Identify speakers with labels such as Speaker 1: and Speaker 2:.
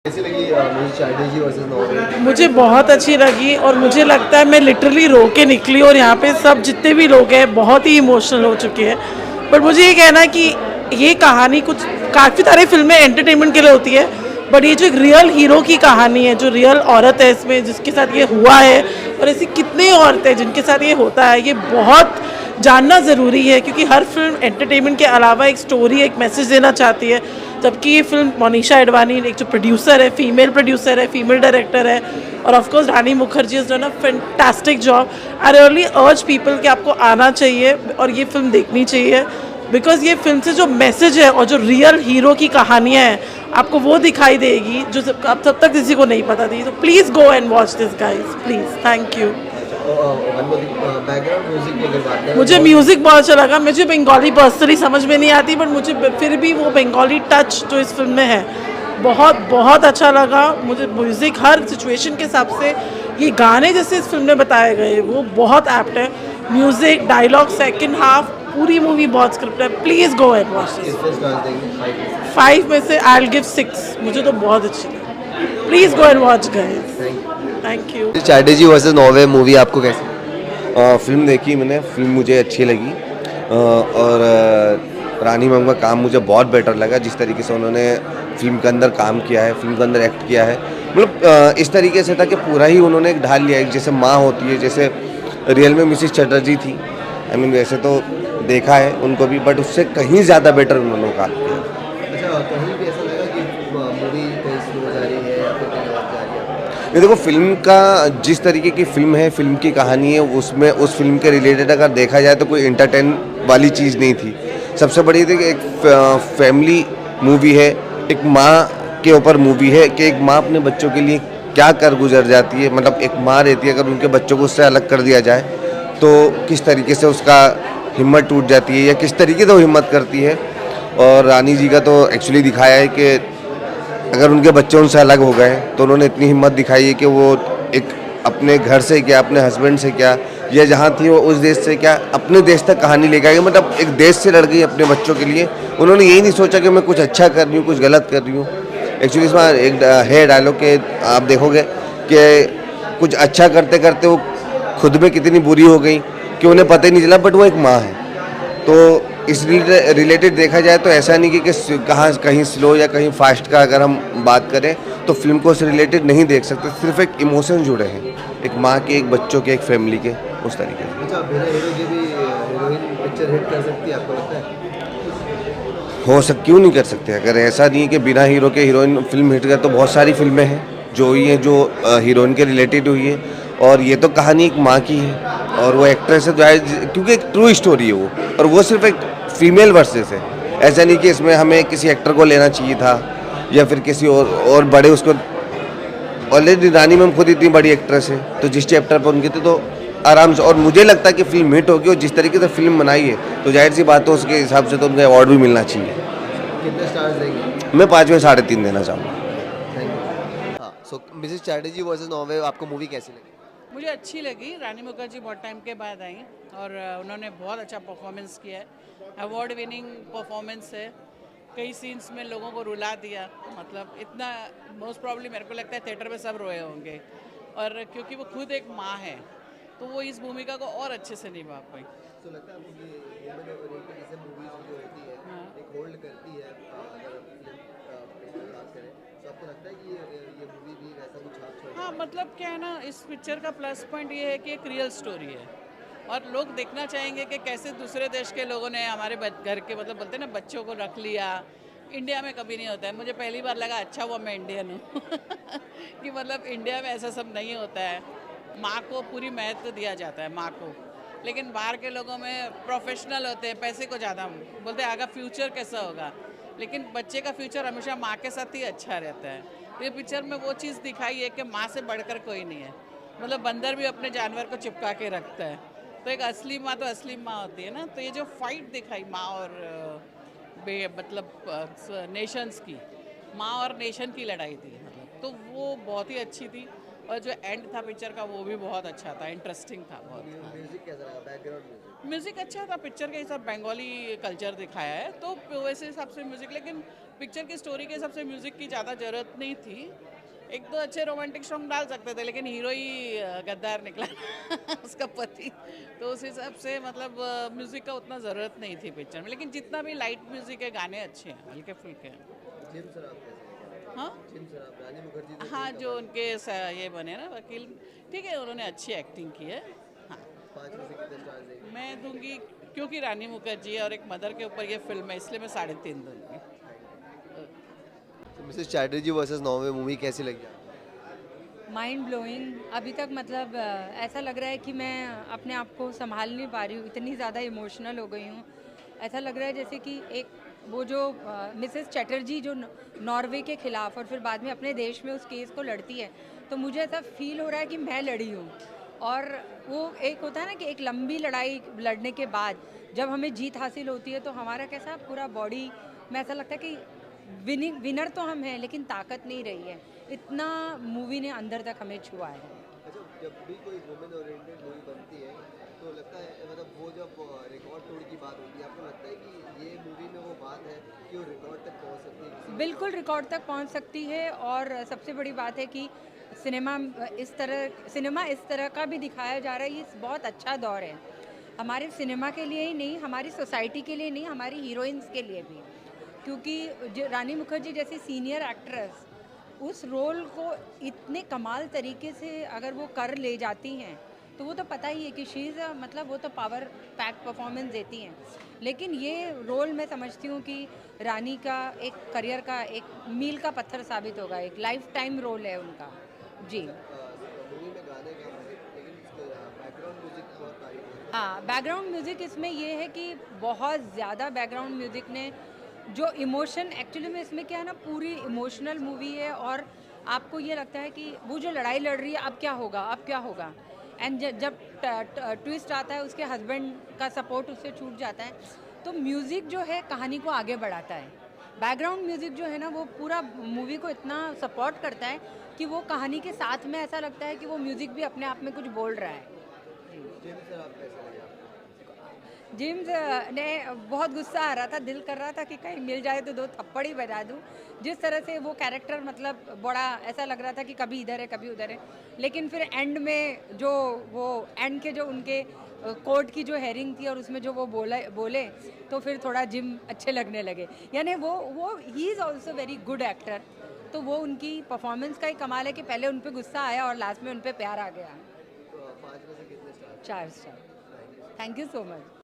Speaker 1: कैसी लगी movie strategy versus Norway?
Speaker 2: मुझे बहुत अच्छी लगी और मुझे लगता है मैं लिटरली रो के निकली और यहाँ पे सब जितने भी लोग हैं बहुत ही इमोशनल हो चुके हैं। पर मुझे ये कहना है कि ये कहानी कुछ काफ़ी सारी फिल्में एंटरटेनमेंट के लिए होती है, बट ये जो एक रियल हीरो की कहानी है, जो रियल औरत है इसमें जिसके साथ ये हुआ है, और ऐसी कितनी औरतें जिनके साथ ये होता है, ये बहुत जानना ज़रूरी है क्योंकि हर फिल्म एंटरटेनमेंट के अलावा एक स्टोरी, एक मैसेज देना चाहती है। जबकि ये फिल्म मोनिशा एडवानी एक जो प्रोड्यूसर है, फीमेल प्रोड्यूसर है, फीमेल डायरेक्टर है, और of course Rani Mukherjee is done a fantastic job. I really अर्ज पीपल कि आपको आना चाहिए और ये फिल्म देखनी चाहिए, बिकॉज ये फिल्म से जो मैसेज है और जो रियल हीरो की कहानियाँ हैं आपको वो दिखाई देगी जो अब तब तक किसी को नहीं पता थी। तो please go and watch this guys, please, thank you.
Speaker 1: Background music की अगर बात करें,
Speaker 2: मुझे म्यूज़िक बहुत अच्छा लगा। मुझे बंगाली पर्सनली समझ में नहीं आती, बट मुझे फिर भी वो बंगाली टच जो इस फिल्म में है बहुत बहुत अच्छा लगा। मुझे म्यूज़िक हर सिचुएशन के हिसाब से, ये गाने जैसे इस फिल्म में बताए गए वो बहुत एप्ट है। म्यूज़िक, डायलॉग, सेकंड हाफ, पूरी मूवी बहुत स्क्रिप्ट है। Please go and watch this.
Speaker 1: कितने स्टार्स देंगे?
Speaker 2: 5 में से आई विल गिव 6। मुझे तो बहुत अच्छी लगी। Please go and watch guys, thank you.
Speaker 1: Strategy versus Norway movie आपको कैसी?
Speaker 3: फिल्म देखी मैंने, फिल्म मुझे अच्छी लगी। और रानी मैम का काम मुझे बहुत बेटर लगा, जिस तरीके से उन्होंने फिल्म के अंदर काम किया है, फिल्म के अंदर एक्ट किया है। मतलब इस तरीके से था कि पूरा ही उन्होंने एक ढाल लिया है, जैसे माँ होती है, जैसे रियल में मिसिस चटर्जी थी। आई मीन वैसे तो देखा है उनको भी, बट उससे कहीं ज़्यादा बेटर उन्होंने काम किया।
Speaker 1: अच्छा, कहीं भी ऐसा लगा कि मूवी कहीं स्लो जा रही है या फिर कहीं और जा रही है?
Speaker 3: ये देखो, फिल्म का जिस तरीके की फिल्म है, फिल्म की कहानी है, उसमें उस फिल्म के रिलेटेड अगर देखा जाए तो कोई इंटरटेन वाली चीज़ नहीं थी। सबसे बड़ी थी कि एक फैमिली मूवी है, एक माँ के ऊपर मूवी है कि एक माँ अपने बच्चों के लिए क्या कर गुजर जाती है। मतलब एक माँ रहती है, अगर उनके बच्चों को उससे अलग कर दिया जाए तो किस तरीके से उसका हिम्मत टूट जाती है या किस तरीके से वो हिम्मत करती है। और रानी जी का तो एक्चुअली दिखाया है कि अगर उनके बच्चे उनसे अलग हो गए तो उन्होंने इतनी हिम्मत दिखाई है कि वो एक अपने घर से क्या, अपने हस्बैंड से क्या, या जहाँ थी वो उस देश से क्या, अपने देश तक कहानी लेकर आई। मतलब एक देश से लड़ गई अपने बच्चों के लिए। उन्होंने यही नहीं सोचा कि मैं कुछ अच्छा कर रही हूँ, कुछ गलत कर रही हूँ। एक्चुअली इसमें एक है डायलॉग के आप देखोगे कि कुछ अच्छा करते करते वो खुद में कितनी बुरी हो गई कि उन्हें पता ही नहीं चला, बट वो एक माँ है। तो इस रिलेटेड देखा जाए तो ऐसा नहीं कि कहाँ कहीं स्लो या कहीं फास्ट का अगर हम बात करें तो फिल्म को उससे रिलेटेड नहीं देख सकते। सिर्फ एक इमोशन जुड़े हैं, एक माँ के, एक बच्चों के, एक फैमिली के, उस तरीके से।
Speaker 1: अच्छा, बिना हीरो के भी हीरोइन पिक्चर हिट कर सकती है आपको लगता है?
Speaker 3: हो सक क्यों नहीं कर सकते। अगर ऐसा नहीं है कि बिना हीरो के हीरोइन फिल्म हिट कर, तो बहुत सारी फिल्में हैं जो हुई हैं जो हीरोइन के रिलेटेड हुई है। और ये तो कहानी एक माँ की है और वो एक्ट्रेस है जो है, क्योंकि एक ट्रू स्टोरी है वो, और वो सिर्फ एक फीमेल वर्सेस है। ऐसा नहीं कि इसमें हमें किसी एक्टर को लेना चाहिए था या फिर किसी और बड़े उसको। ऑलरेडी रानी मैम खुद इतनी बड़ी एक्ट्रेस है, तो जिस चैप्टर पर उनके थे तो आराम से। और मुझे लगता है कि फिल्म हिट होगी, और जिस तरीके से फिल्म बनाई है तो जाहिर सी बात है उसके हिसाब से तो उनको अवार्ड भी मिलना चाहिए।
Speaker 1: कितने स्टार्स देंगे?
Speaker 3: मैं 5 में 3.5 देना चाहूँगा।
Speaker 1: Thank you. हाँ, सो मिसेस चैटर्जी वर्सेस नॉर्वे आपको मूवी कैसी लगी?
Speaker 2: मुझे अच्छी लगी। रानी मुखर्जी बहुत टाइम के बाद आई और उन्होंने बहुत अच्छा परफॉर्मेंस किया है। अवार्ड विनिंग परफॉर्मेंस है। कई सीन्स में लोगों को रुला दिया, मतलब इतना मोस्ट प्रॉब्ली मेरे को लगता है थिएटर में सब रोए होंगे। और क्योंकि वो खुद एक माँ है तो वो इस भूमिका को और अच्छे से निभा पाई।
Speaker 1: तो लगता है आपको कि वुमेन ओरिएंटेड जैसे मूवीज जो होती है
Speaker 2: हाँ।
Speaker 1: एक होल्ड करती है, अगर फिल्म की बात करें तो आपको लगता है कि ये मूवी भी वैसा कुछ छाप छोड़?
Speaker 2: हाँ, मतलब क्या है ना, इस पिक्चर का प्लस पॉइंट ये है कि एक रियल स्टोरी है और लोग देखना चाहेंगे कि कैसे दूसरे देश के लोगों ने हमारे घर के, मतलब बोलते हैं ना, बच्चों को रख लिया। इंडिया में कभी नहीं होता है। मुझे पहली बार लगा अच्छा हुआ मैं इंडियन हूँ कि मतलब इंडिया में ऐसा सब नहीं होता है। माँ को पूरी महत्व दिया जाता है, माँ को। लेकिन बाहर के लोगों में प्रोफेशनल होते हैं, पैसे को ज़्यादा बोलते हैं आगे फ्यूचर कैसा होगा, लेकिन बच्चे का फ्यूचर हमेशा माँ के साथ ही अच्छा रहता है। तो ये पिक्चर में वो चीज़ दिखाई है कि माँ से बढ़कर कोई नहीं है। मतलब बंदर भी अपने जानवर को चिपका के रखता है, तो एक असली माँ तो असली माँ होती है ना। तो ये जो फाइट दिखाई माँ और मतलब नेशंस की, माँ और नेशन की लड़ाई थी, मतलब तो वो बहुत ही अच्छी थी। और जो एंड था पिक्चर का वो भी बहुत अच्छा था, इंटरेस्टिंग था बहुत।
Speaker 1: म्यूजिक कैसा लगा? Background music?
Speaker 2: म्यूज़िक अच्छा था। पिक्चर के हिसाब बंगाली कल्चर दिखाया है तो वैसे हिसाब से म्यूज़िक, लेकिन पिक्चर की स्टोरी के हिसाब से म्यूजिक की ज़्यादा जरूरत नहीं थी। एक दो अच्छे रोमांटिक सॉन्ग डाल सकते थे, लेकिन हीरो ही गद्दार निकला उसका पति, तो उस हिसाब से मतलब म्यूजिक का उतना ज़रूरत नहीं थी पिक्चर में। लेकिन जितना भी लाइट म्यूजिक है, गाने अच्छे हैं, हल्के फुल्के हैं।
Speaker 1: जिम सराफ कैसे लगे?
Speaker 2: हाँ
Speaker 1: जिम सराफ, रानी मुखर्जी तो
Speaker 2: हाँ,
Speaker 1: थी
Speaker 2: जो
Speaker 1: कमाल।
Speaker 2: उनके ये बने ना वकील, ठीक है, उन्होंने अच्छी एक्टिंग की है। हाँ,
Speaker 1: 5 में से कितने स्टार देंगे?
Speaker 2: मैं दूंगी, क्योंकि रानी मुखर्जी है और एक मदर के ऊपर ये फिल्म है, इसलिए मैं 3.5 दूंगी।
Speaker 1: तो Mrs Chatterjee versus Norway movie कैसी लगी आपको?
Speaker 4: Mind blowing. अभी तक मतलब ऐसा लग रहा है कि मैं अपने आप को संभाल नहीं पा रही हूँ, इतनी ज़्यादा इमोशनल हो गई हूँ। ऐसा लग रहा है जैसे कि एक वो जो मिसेस चैटर्जी जो नॉर्वे के खिलाफ और फिर बाद में अपने देश में उस केस को लड़ती है, तो मुझे ऐसा फील हो रहा है कि मैं लड़ी हूँ। और वो एक होता है ना कि एक लंबी लड़ाई लड़ने के बाद जब हमें जीत हासिल होती है, तो हमारा कैसा पूरा बॉडी में ऐसा लगता है कि विनर तो हम हैं, लेकिन ताकत नहीं रही है। इतना मूवी ने अंदर तक हमें छुआ है।
Speaker 1: अच्छा, जब भी कोई वुमेन ओरिएंटेड मूवी बनती है तो लगता है मतलब वो जब रिकॉर्ड तोड़ की बात होती है, आपको लगता है कि ये मूवी में वो बात है कि वो रिकॉर्ड तक पहुंच सकती है किसी
Speaker 4: बिल्कुल रिकॉर्ड तक पहुंच सकती है। और सबसे बड़ी बात है कि सिनेमा इस तरह का भी दिखाया जा रहा है। ये बहुत अच्छा दौर है हमारे सिनेमा के लिए ही नहीं, हमारी सोसाइटी के लिए नहीं, हमारी हीरोइंस के लिए भी। क्योंकि जो रानी मुखर्जी जैसी सीनियर एक्ट्रेस उस रोल को इतने कमाल तरीके से अगर वो कर ले जाती हैं, तो वो तो पता ही है कि शीज़ मतलब वो तो पावर पैक परफॉर्मेंस देती हैं। लेकिन ये रोल मैं समझती हूँ कि रानी का एक करियर का एक मील का पत्थर साबित होगा, एक लाइफ टाइम रोल है उनका। जी
Speaker 1: मूवी में गाने का है, लेकिन बैकग्राउंड म्यूजिक बहुत तारीफ है।
Speaker 4: हाँ, बैकग्राउंड म्यूज़िक इसमें ये है कि बहुत ज़्यादा बैकग्राउंड म्यूज़िक ने जो इमोशन, एक्चुअली में इसमें क्या है ना, पूरी इमोशनल मूवी है और आपको ये लगता है कि वो जो लड़ाई लड़ रही है अब क्या होगा, अब क्या होगा। एंड जब ट्विस्ट आता है, उसके हस्बैंड का सपोर्ट उससे छूट जाता है, तो म्यूज़िक जो है कहानी को आगे बढ़ाता है। बैकग्राउंड म्यूज़िक जो है ना, वो पूरा मूवी को इतना सपोर्ट करता है कि वो कहानी के साथ में ऐसा लगता है कि वो म्यूज़िक भी अपने आप में कुछ बोल रहा है।
Speaker 1: जिम सराफ कैसे लगे आपको?
Speaker 4: जेम्स ने बहुत गुस्सा आ रहा था, दिल कर रहा था कि कहीं मिल जाए तो 2 थप्पड़ ही बजा दूं। जिस तरह से वो कैरेक्टर मतलब बड़ा ऐसा लग रहा था कि कभी इधर है कभी उधर है, लेकिन फिर एंड में जो वो एंड के जो उनके कोर्ट की जो हेयरिंग थी और उसमें जो वो बोले तो फिर थोड़ा जिम अच्छे लगने लगे। यानी वो he is also very good actor. तो वो उनकी परफॉर्मेंस का ही कमाल है कि पहले उन पर गुस्सा आया और लास्ट में उन पर प्यार आ गया।
Speaker 1: तो 5 में से कितने star?
Speaker 4: 4 star. Thank you so much.